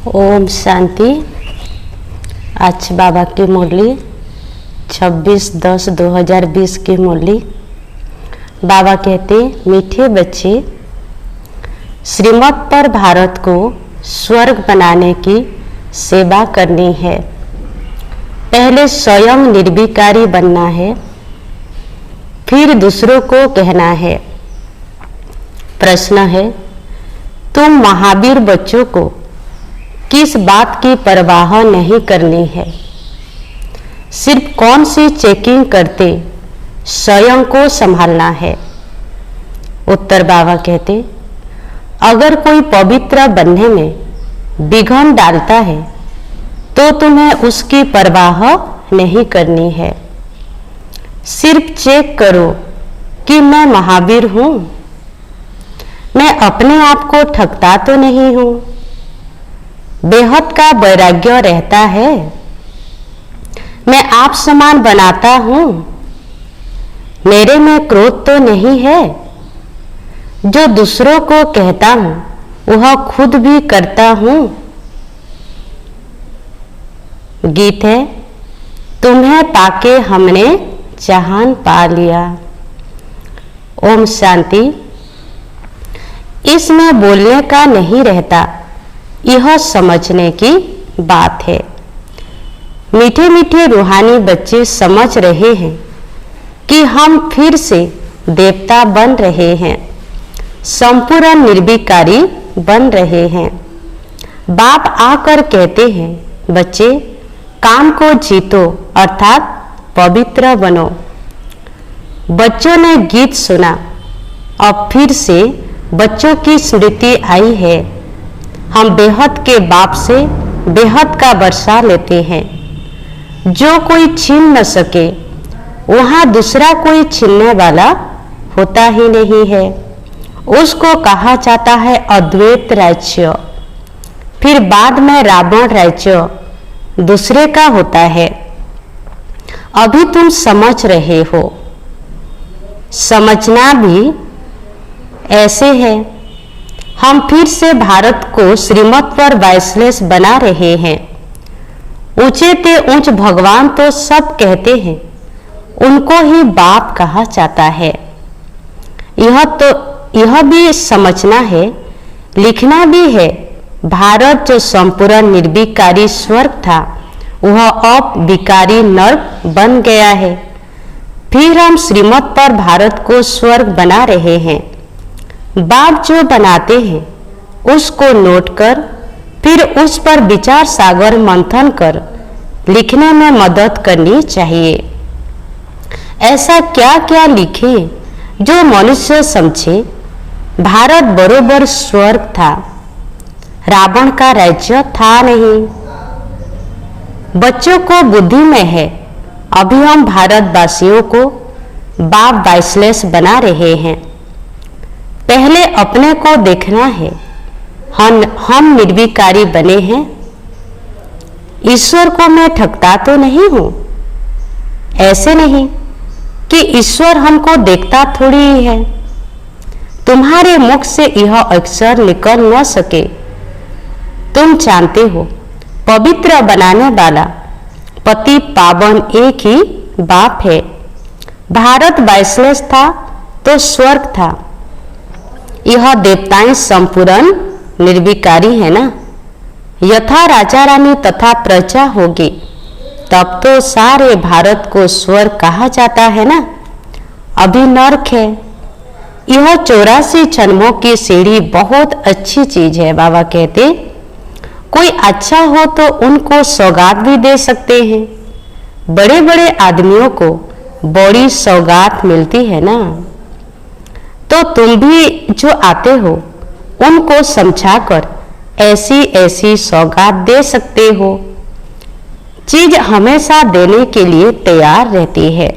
ओम शांति। आज बाबा की मुरली 26/10/2020 की मुरली। बाबा कहते, मीठे बच्चे, श्रीमत पर भारत को स्वर्ग बनाने की सेवा करनी है। पहले स्वयं निर्विकारी बनना है, फिर दूसरों को कहना है। प्रश्न है, तुम महावीर बच्चों को किस बात की परवाह नहीं करनी है? सिर्फ कौन सी चेकिंग करते स्वयं को संभालना है। उत्तर बाबा कहते, अगर कोई पवित्र बनने में विघ्न डालता है तो तुम्हें उसकी परवाह नहीं करनी है। सिर्फ चेक करो कि मैं महावीर हूं, मैं अपने आप को ठगता तो नहीं हूं। बेहद का वैराग्य रहता है, मैं आप समान बनाता हूं। मेरे में क्रोध तो नहीं है। जो दूसरों को कहता हूं वह खुद भी करता हूं। गीत है, तुम्हें पाके हमने जहान पा लिया। ओम शांति। इसमें बोलने का नहीं रहता, यह समझने की बात है। मीठे मीठे रूहानी बच्चे समझ रहे हैं कि हम फिर से देवता बन रहे हैं संपूर्ण निर्विकारी बन रहे हैं। बाप आकर कहते हैं, बच्चे काम को जीतो अर्थात पवित्र बनो। बच्चों ने गीत सुना। अब फिर से बच्चों की स्मृति आई है। हम बेहद के बाप से बेहद का वर्षा लेते हैं। जो कोई छीन न सके वहां दूसरा कोई छीनने वाला होता ही नहीं है। उसको कहा जाता है अद्वैत राज्य। फिर बाद में रावण राज्य दूसरे का होता है। अभी तुम समझ रहे हो। समझना भी ऐसे है। हम फिर से भारत को श्रीमत पर वाइसलेस बना रहे हैं। ऊंचे ते ऊंच भगवान तो सब कहते हैं, उनको ही बाप कहा जाता है। यह भी समझना है, लिखना भी है। भारत जो संपूर्ण निर्विकारी स्वर्ग था वह अब विकारी नर्क बन गया है। फिर हम श्रीमत पर भारत को स्वर्ग बना रहे हैं। बाप जो बनाते हैं उसको नोट कर फिर उस पर विचार सागर मंथन कर लिखने में मदद करनी चाहिए। ऐसा क्या क्या लिखे जो मनुष्य समझे। भारत बरोबर स्वर्ग था, रावण का राज्य था नहीं। बच्चों को बुद्धि में है। अभी हम भारतवासियों को बाप वाइसलेस बना रहे हैं। पहले अपने को देखना है। हम निर्विकारी बने हैं। ईश्वर को मैं ठगता तो नहीं हूं। ऐसे नहीं कि ईश्वर हमको देखता थोड़ी ही है। तुम्हारे मुख से यह अक्षर निकल न सके। तुम जानते हो, पवित्र बनाने वाला पति पावन एक ही बाप है। भारत वाइसलेस था तो स्वर्ग था। यह देवताएं संपूर्ण निर्विकारी है ना। यथा राजा रानी तथा प्रजा होगी तब तो सारे भारत को स्वर्ग कहा जाता है ना। अभी नर्क है। यह 84 जन्मों की सीढ़ी बहुत अच्छी चीज है। बाबा कहते कोई अच्छा हो तो उनको सौगात भी दे सकते हैं। बड़े बड़े आदमियों को बड़ी सौगात मिलती है ना। तो तुम भी जो आते हो उनको समझाकर ऐसी ऐसी सौगात दे सकते हो। चीज हमेशा देने के लिए तैयार रहती है।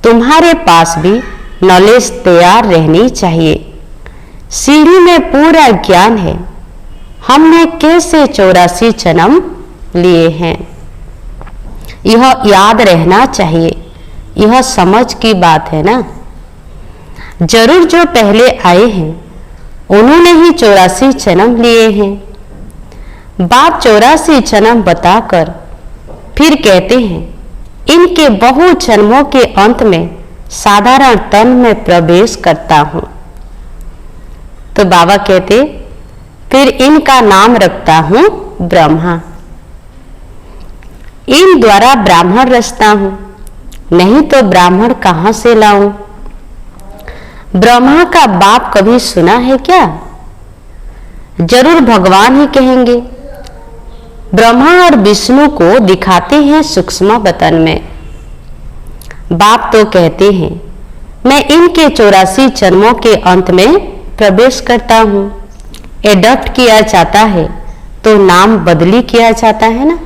तुम्हारे पास भी नॉलेज तैयार रहनी चाहिए। सीढ़ी में पूरा ज्ञान है। हमने कैसे 84 जन्म लिए हैं यह याद रहना चाहिए। यह समझ की बात है ना। जरूर जो पहले आए हैं उन्होंने ही 84 जन्म लिए हैं। बाप 84 जन्म बताकर फिर कहते हैं इनके बहु जन्मों के अंत में साधारण तन में प्रवेश करता हूं। तो बाबा कहते फिर इनका नाम रखता हूं ब्रह्मा। इन द्वारा ब्राह्मण रचता हूं, नहीं तो ब्राह्मण कहां से लाऊं। ब्रह्मा का बाप कभी सुना है क्या? जरूर भगवान ही कहेंगे। ब्रह्मा और विष्णु को दिखाते हैं सूक्ष्म बतन में। बाप तो कहते हैं मैं इनके 84 जन्मों के अंत में प्रवेश करता हूं। एडॉप्ट किया जाता है तो नाम बदली किया जाता है ना।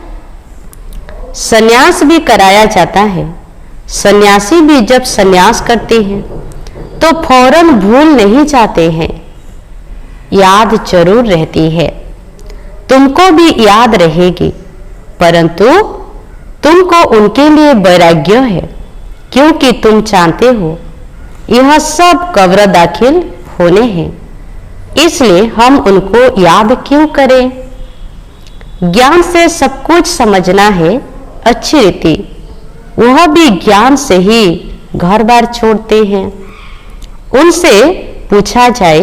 सन्यास भी कराया जाता है। सन्यासी भी जब सन्यास करते हैं तो फौरन भूल नहीं जाते हैं, याद जरूर रहती है। तुमको भी याद रहेगी, परंतु तुमको उनके लिए वैराग्य है, क्योंकि तुम जानते हो यह सब कब्र दाखिल होने हैं। इसलिए हम उनको याद क्यों करें? ज्ञान से सब कुछ समझना है अच्छी रीति। वह भी ज्ञान से ही घर बार छोड़ते हैं। उनसे पूछा जाए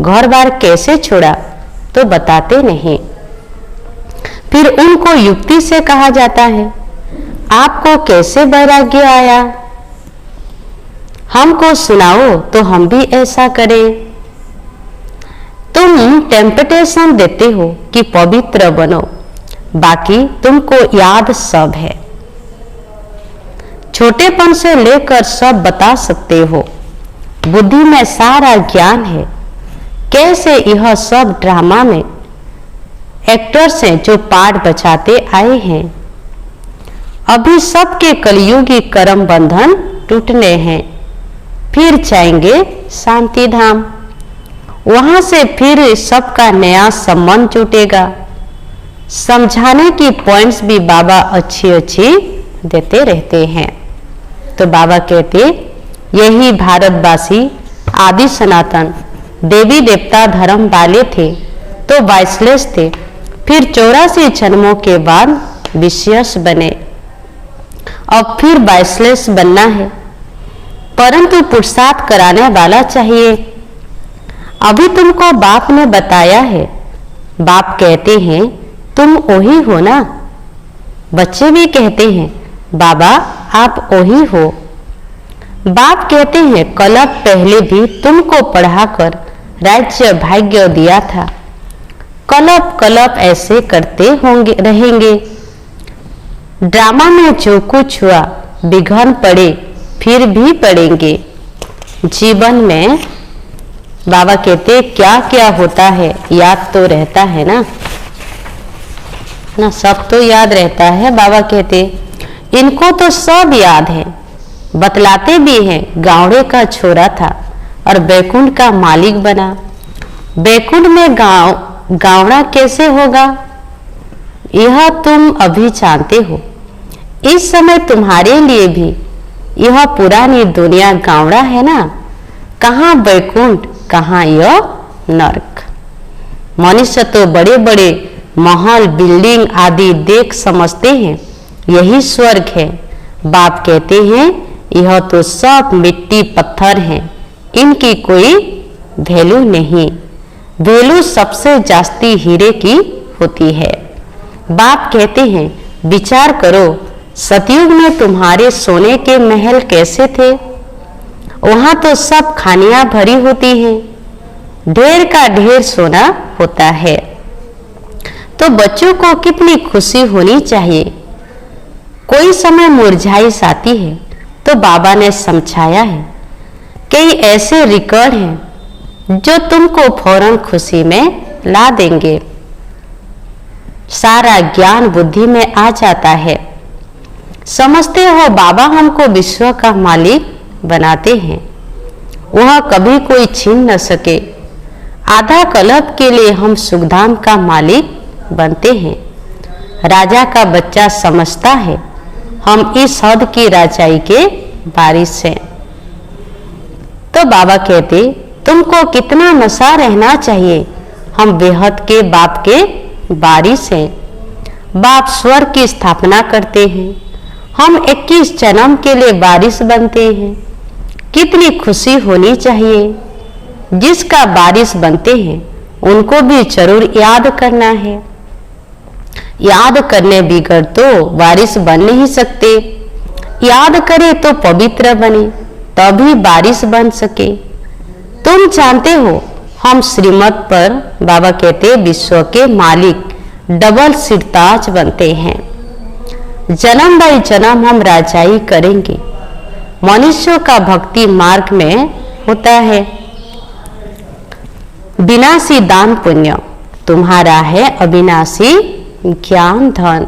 घर बार कैसे छोड़ा तो बताते नहीं। फिर उनको युक्ति से कहा जाता है आपको कैसे वैराग्य आया, हमको सुनाओ तो हम भी ऐसा करें। टेम्पटेशन देते हो कि पवित्र बनो, बाकी तुमको याद सब है। छोटेपन से लेकर सब बता सकते हो, बुद्धि में सारा ज्ञान है। कैसे यह सब ड्रामा में एक्टर्स हैं जो पाठ बचाते आए हैं। अभी सबके कलयुगी कर्म बंधन टूटने हैं, फिर जाएंगे शांति धाम। वहां से फिर सबका नया संबंध जुटेगा। समझाने की पॉइंट्स भी बाबा अच्छी अच्छी देते रहते हैं। तो बाबा कहते, यही भारतवासी आदि सनातन देवी देवता धर्म वाले थे तो वाइसलेस थे, फिर 84 जन्मों के बाद विशेष बने। अब फिर वाइसलेस बनना है, परंतु पुरुषार्थ कराने वाला चाहिए। अभी तुमको बाप ने बताया है। बाप कहते हैं तुम वही हो ना। बच्चे भी कहते हैं बाबा आप वही हो। बाप कहते हैं कल्प पहले भी तुमको पढ़ाकर राज्य भाग्य दिया था। कल्प कल्प ऐसे करते होंगे रहेंगे। ड्रामा में जो कुछ हुआ विघ्न पड़े फिर भी पड़ेंगे। जीवन में बाबा कहते क्या क्या होता है याद तो रहता है ना, सब तो याद रहता है। बाबा कहते इनको तो सब याद है। बतलाते भी हैं गावड़े का छोरा था और बैकुंठ का मालिक बना। बैकुंठ में गावड़ा कैसे होगा यह तुम अभी जानते हो। इस समय तुम्हारे लिए भी यह पुरानी दुनिया गावड़ा है ना। कहाँ बैकुंठ कहाँ यह नरक। मनुष्य तो बड़े बड़े महल बिल्डिंग आदि देख समझते हैं यही स्वर्ग है। बाप कहते हैं यह तो सब मिट्टी पत्थर हैं, इनकी कोई वैल्यू नहीं। वैल्यू सबसे जास्ती हीरे की होती है। बाप कहते हैं विचार करो, सतयुग में तुम्हारे सोने के महल कैसे थे। वहां तो सब खानियां भरी होती हैं, ढेर का ढेर सोना होता है। तो बच्चों को कितनी खुशी होनी चाहिए। कोई समय मुरझाई आती है तो बाबा ने समझाया है कई ऐसे रिकॉर्ड हैं जो तुमको फौरन खुशी में ला देंगे। सारा ज्ञान बुद्धि में आ जाता है। समझते हो बाबा हमको विश्व का मालिक बनाते हैं, वह कभी कोई छीन न सके। आधा कल्प के लिए हम सुखधाम का मालिक बनते हैं। राजा का बच्चा समझता है हम इस हद की राजाई के वारिस हैं। तो बाबा कहते तुमको कितना नशा रहना चाहिए, हम बेहद के बाप के वारिस हैं। बाप स्वर्ग की स्थापना करते हैं, हम 21 जन्म के लिए वारिस बनते हैं। कितनी खुशी होनी चाहिए। जिसका वारिस बनते हैं उनको भी जरूर याद करना है। याद करने बिगड़ तो वारिस बन नहीं सकते। याद करे तो पवित्र बने तभी वारिस बन सके। तुम जानते हो हम श्रीमत पर बाबा कहते विश्व के मालिक डबल सिरताज बनते हैं। जन्म बाई जन्म हम राजाई करेंगे। मनुष्यों का भक्ति मार्ग में होता है। विनाशी दान पुण्य तुम्हारा है अविनाशी ज्ञान धन।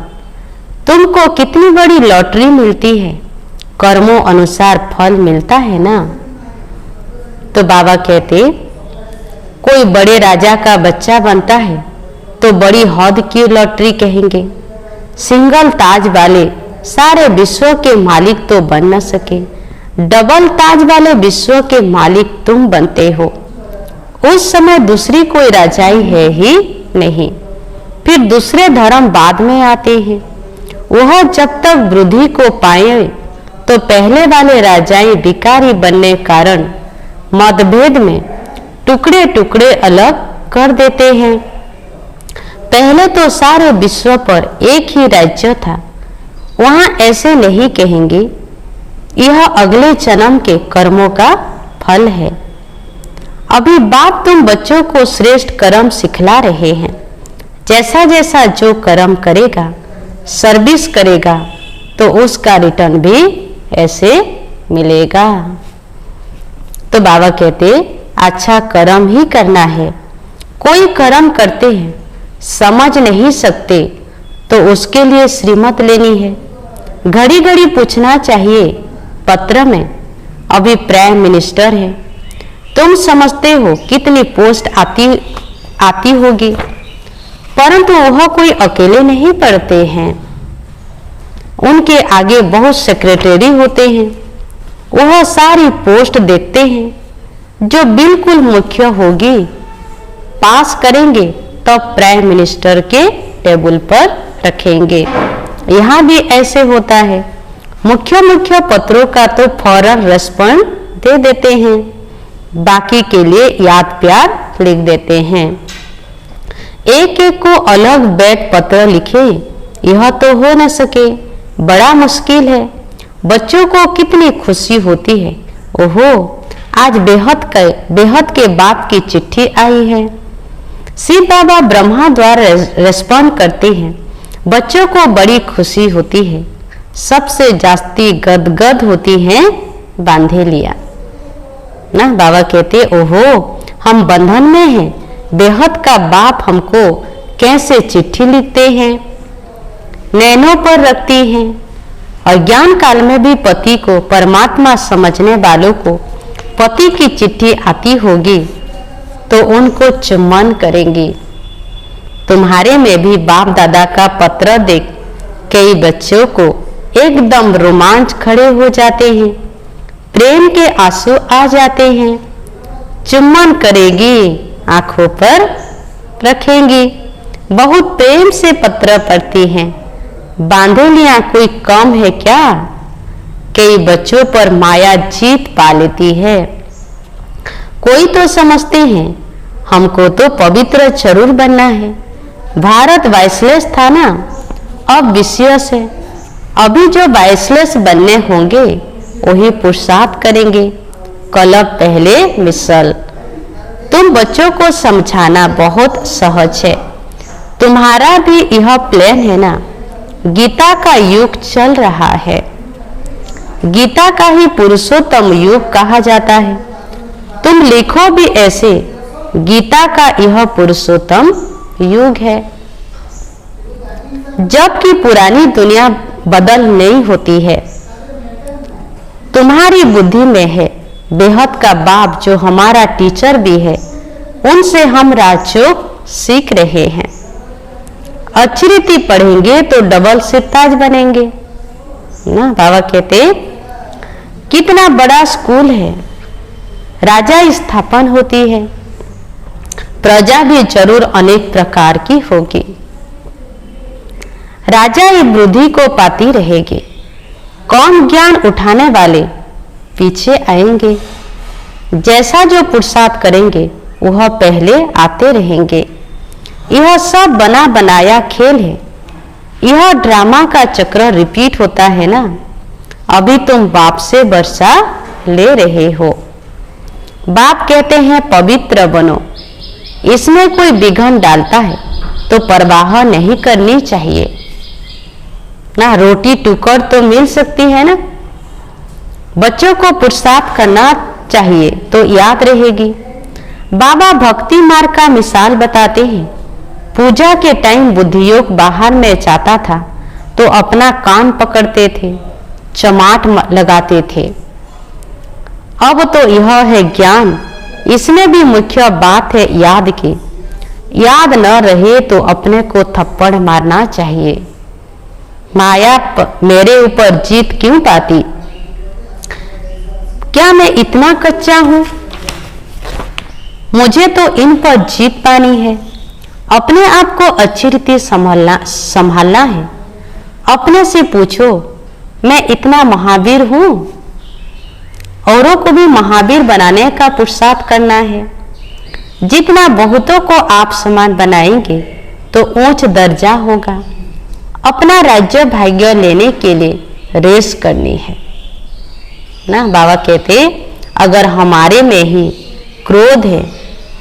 तुमको कितनी बड़ी लॉटरी मिलती है, कर्मों अनुसार फल मिलता है ना। तो बाबा कहते कोई बड़े राजा का बच्चा बनता है तो बड़ी हौद की लॉटरी कहेंगे। सिंगल ताज वाले सारे विश्व के मालिक तो बन न सके, डबल ताज वाले विश्व के मालिक तुम बनते हो। उस समय दूसरी कोई राजाई है ही नहीं। फिर दूसरे धर्म बाद में आते हैं। वह जब तक वृद्धि को पाए तो पहले वाले राजाएं भिखारी बनने कारण मतभेद में टुकड़े टुकड़े अलग कर देते हैं। पहले तो सारे विश्व पर एक ही राज्य था। वहां ऐसे नहीं कहेंगे यह अगले जन्म के कर्मों का फल है। अभी बाप तुम बच्चों को श्रेष्ठ कर्म सिखला रहे हैं। जैसा जैसा जो कर्म करेगा, सर्विस करेगा, तो उसका रिटर्न भी ऐसे मिलेगा। तो बाबा कहते अच्छा कर्म ही करना है। कोई कर्म करते हैं समझ नहीं सकते तो उसके लिए श्रीमत लेनी है। घड़ी घड़ी पूछना चाहिए पत्र में, अभी प्राइम मिनिस्टर है, तुम समझते हो कितनी पोस्ट आती होगी, परंतु वह कोई अकेले नहीं पढ़ते हैं। उनके आगे बहुत सेक्रेटरी होते हैं, वह सारी पोस्ट देखते हैं। जो बिल्कुल मुख्य होगी पास करेंगे तब प्राइम मिनिस्टर के टेबल पर रखेंगे। यहाँ भी ऐसे होता है, मुख्य पत्रों का तो फौरन रेस्पॉन्ड दे देते हैं, बाकी के लिए याद प्यार लिख देते हैं। एक एक को अलग बैठ पत्र लिखे, यह तो हो न सके, बड़ा मुश्किल है। बच्चों को कितनी खुशी होती है, ओहो आज बेहद के बाप की चिट्ठी आई है। शिव बाबा ब्रह्मा द्वारा रेस्पॉन्ड करते हैं, बच्चों को बड़ी खुशी होती है। सबसे जास्ती गदगद होती है बांधे लिया ना। बाबा कहते ओहो हम बंधन में हैं, बेहद का बाप हमको कैसे चिट्ठी लिखते हैं, नैनों पर रखती हैं। और ज्ञान काल में भी पति को परमात्मा समझने वालों को पति की चिट्ठी आती होगी तो उनको चुम्बन करेंगी। तुम्हारे में भी बाप दादा का पत्र देख कई बच्चों को एकदम रोमांच खड़े हो जाते हैं, प्रेम के आंसू आ जाते हैं। चुम्बन करेगी, आंखों पर रखेंगी, बहुत प्रेम से पत्र पढ़ती हैं। बांधेलियां कोई कम है क्या? कई बच्चों पर माया जीत पा लेती है। कोई तो समझते हैं हमको तो पवित्र जरूर बनना है। भारत वाइसलेस था ना, अब विशेष है। अभी जो वाइसलेस बनने होंगे वही पुरुषार्थ करेंगे। कलप पहले मिसल। तुम बच्चों को समझाना बहुत सहज है, तुम्हारा भी यह प्लान है ना। गीता का युग चल रहा है, गीता का ही पुरुषोत्तम युग कहा जाता है। तुम लिखो भी ऐसे, गीता का यह पुरुषोत्तम युग है। जबकि पुरानी दुनिया बदल नहीं होती है, तुम्हारी बुद्धि में है। बेहद का बाप जो हमारा टीचर भी है, उनसे हम राजयोग सीख रहे हैं। अच्छी रीति पढ़ेंगे तो डबल सिरताज बनेंगे ना। बाबा कहते कितना बड़ा स्कूल है, राजा स्थापन होती है, प्रजा भी जरूर अनेक प्रकार की होगी। राजा ये बुद्धि को पाती रहेगी। कौन ज्ञान उठाने वाले पीछे आएंगे। जैसा जो पुरुषार्थ करेंगे वह पहले आते रहेंगे। यह सब बना बनाया खेल है, यह ड्रामा का चक्र रिपीट होता है ना। अभी तुम बाप से वर्षा ले रहे हो। बाप कहते हैं पवित्र बनो। इसमें कोई विघ्न डालता है तो परवाह नहीं करनी चाहिए ना। रोटी टुकड़ तो मिल सकती है ना। बच्चों को पुरुषार्थ करना चाहिए तो याद रहेगी। बाबा भक्ति मार्ग का मिसाल बताते हैं। पूजा के टाइम बुद्धियोग बाहर में जाता था तो अपना कान पकड़ते थे, चमाट लगाते थे। अब तो यह है ज्ञान। इसमें भी मुख्य बात है याद की। याद न रहे तो अपने को थप्पड़ मारना चाहिए। माया मेरे ऊपर जीत क्यों पाती? क्या मैं इतना कच्चा हूं? मुझे तो इन पर जीत पानी है। अपने आप को अच्छी रीति संभालना है। अपने से पूछो, मैं इतना महावीर हूं? औरों को भी महावीर बनाने का पुरुषार्थ करना है। जितना बहुतों को आप समान बनाएंगे तो ऊंच दर्जा होगा। अपना राज्य भाग्य लेने के लिए रेस करनी है ना। बाबा कहते अगर हमारे में ही क्रोध है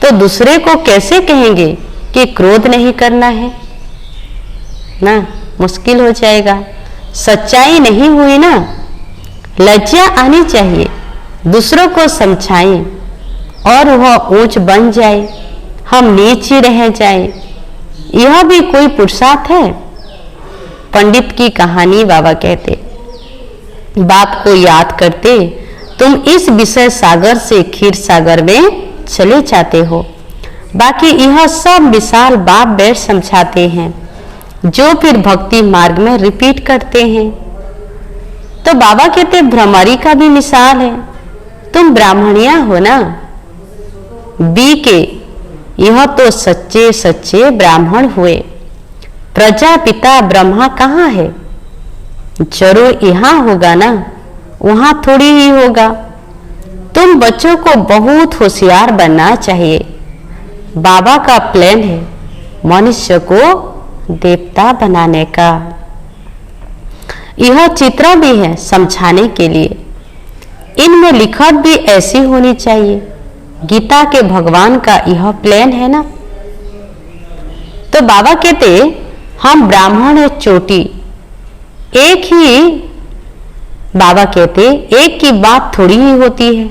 तो दूसरे को कैसे कहेंगे कि क्रोध नहीं करना है ना, मुश्किल हो जाएगा। सच्चाई नहीं हुई ना, लज्जा आनी चाहिए, दूसरों को समझाएं और वह ऊंच बन जाए, हम नीच ही रह जाए, यह भी कोई पुरुषार्थ है। पंडित की कहानी बाबा कहते, बाप को याद करते तुम इस विषय सागर से क्षीर सागर में चले जाते हो। बाकी यह सब विशाल बाप बैठ समझाते हैं, जो फिर भक्ति मार्ग में रिपीट करते हैं। तो बाबा कहते भ्रमरी का भी मिसाल है, तुम ब्राह्मणिया हो ना, बी के यह तो सच्चे सच्चे ब्राह्मण हुए। प्रजापिता ब्रह्मा कहाँ है? जरूर यहाँ होगा ना, वहां थोड़ी ही होगा। तुम बच्चों को बहुत होशियार बनना चाहिए। बाबा का प्लान है मनुष्य को देवता बनाने का। यह चित्र भी है समझाने के लिए, इनमें लिखत भी ऐसी होनी चाहिए। गीता के भगवान का यह प्लान है ना। तो बाबा कहते हम ब्राह्मण है चोटी, एक ही बाबा कहते एक की बात थोड़ी ही होती है।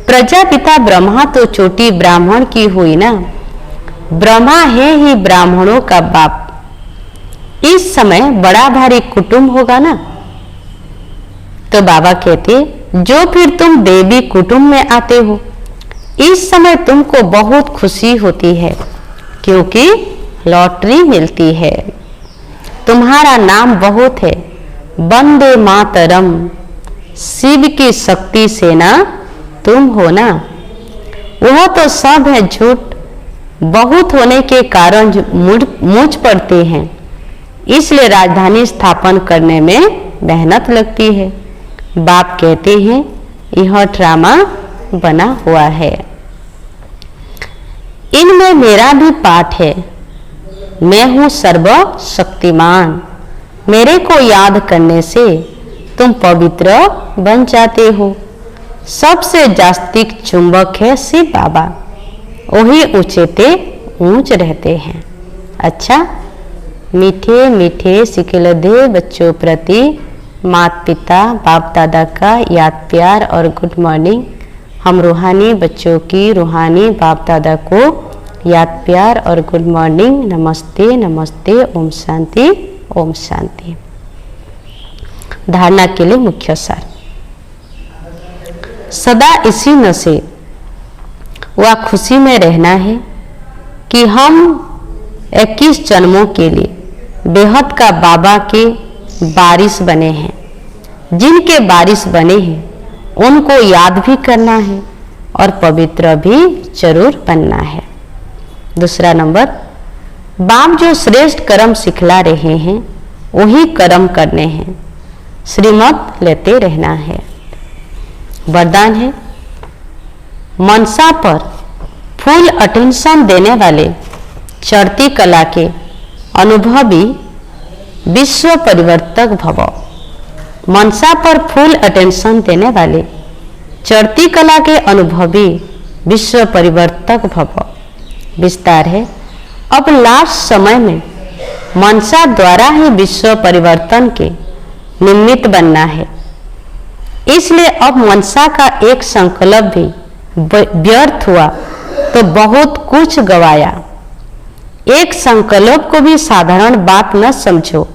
प्रजापिता ब्रह्मा तो चोटी ब्राह्मण की हुई ना, ब्रह्मा है ही ब्राह्मणों का बाप। इस समय बड़ा भारी कुटुंब होगा ना। तो बाबा कहते जो फिर तुम देवी कुटुंब में आते हो, इस समय तुमको बहुत खुशी होती है, क्योंकि लॉटरी मिलती है। तुम्हारा नाम बहुत है, वंदे मातरम, शिव की शक्ति सेना तुम हो ना। वह तो सब है झूठ, बहुत होने के कारण मुझ पड़ते हैं, इसलिए राजधानी स्थापन करने में मेहनत लगती है। बाप कहते हैं यह ड्रामा बना हुआ है, इनमें मेरा भी पाठ है। मैं हूं सर्वशक्तिमान, मेरे को याद करने से तुम पवित्र बन जाते हो। सबसे जास्तिक चुंबक है शिव बाबा, वही ऊंचेते ऊंच रहते हैं। अच्छा, मीठे मीठे सिकलदे बच्चों प्रति माता पिता बाप दादा का याद प्यार और गुड मॉर्निंग। हम रूहानी बच्चों की रूहानी बाप दादा को याद प्यार और गुड मॉर्निंग, नमस्ते नमस्ते, ओम शांति ओम शांति। धारणा के लिए मुख्य सार, सदा इसी नशे व खुशी में रहना है कि हम 21 जन्मों के लिए बेहद का बाबा के बारिश बने हैं। जिनके बारिश बने हैं उनको याद भी करना है और पवित्र भी जरूर बनना है। दूसरा नंबर, बाप जो श्रेष्ठ कर्म सिखला रहे हैं वही कर्म करने हैं, श्रीमत लेते रहना है। वरदान है, मनसा पर फुल अटेंशन देने वाले चढ़ती कला के अनुभवी विश्व परिवर्तक भव। मनसा पर फुल अटेंशन देने वाले चढ़ती कला के अनुभवी विश्व परिवर्तक भव। विस्तार है, अब लास्ट समय में मनसा द्वारा ही विश्व परिवर्तन के निमित्त बनना है, इसलिए अब मनसा का एक संकल्प भी व्यर्थ हुआ तो बहुत कुछ गवाया। एक संकल्प को भी साधारण बात न समझो।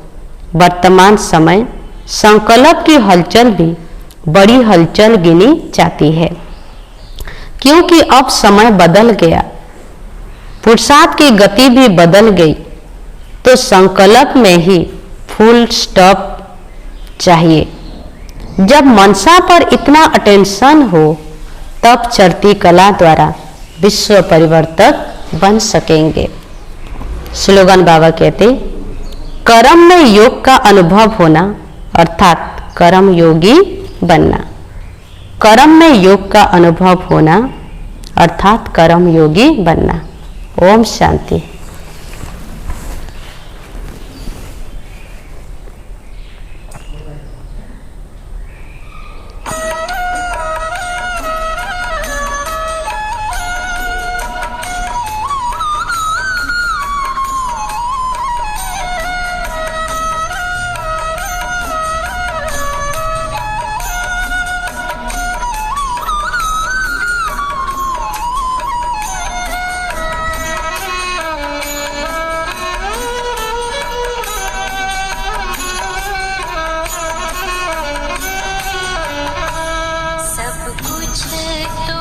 वर्तमान समय संकल्प की हलचल भी बड़ी हलचल गिनी जाती है, क्योंकि अब समय बदल गया, पुरुषार्थ की गति भी बदल गई। तो संकल्प में ही फुल स्टॉप चाहिए। जब मनसा पर इतना अटेंशन हो तब चढ़ती कला द्वारा विश्व परिवर्तक बन सकेंगे। स्लोगन बाबा कहते, कर्म में योग का अनुभव होना अर्थात कर्म योगी बनना। कर्म में योग का अनुभव होना अर्थात कर्म योगी बनना। ओम शांति। है तो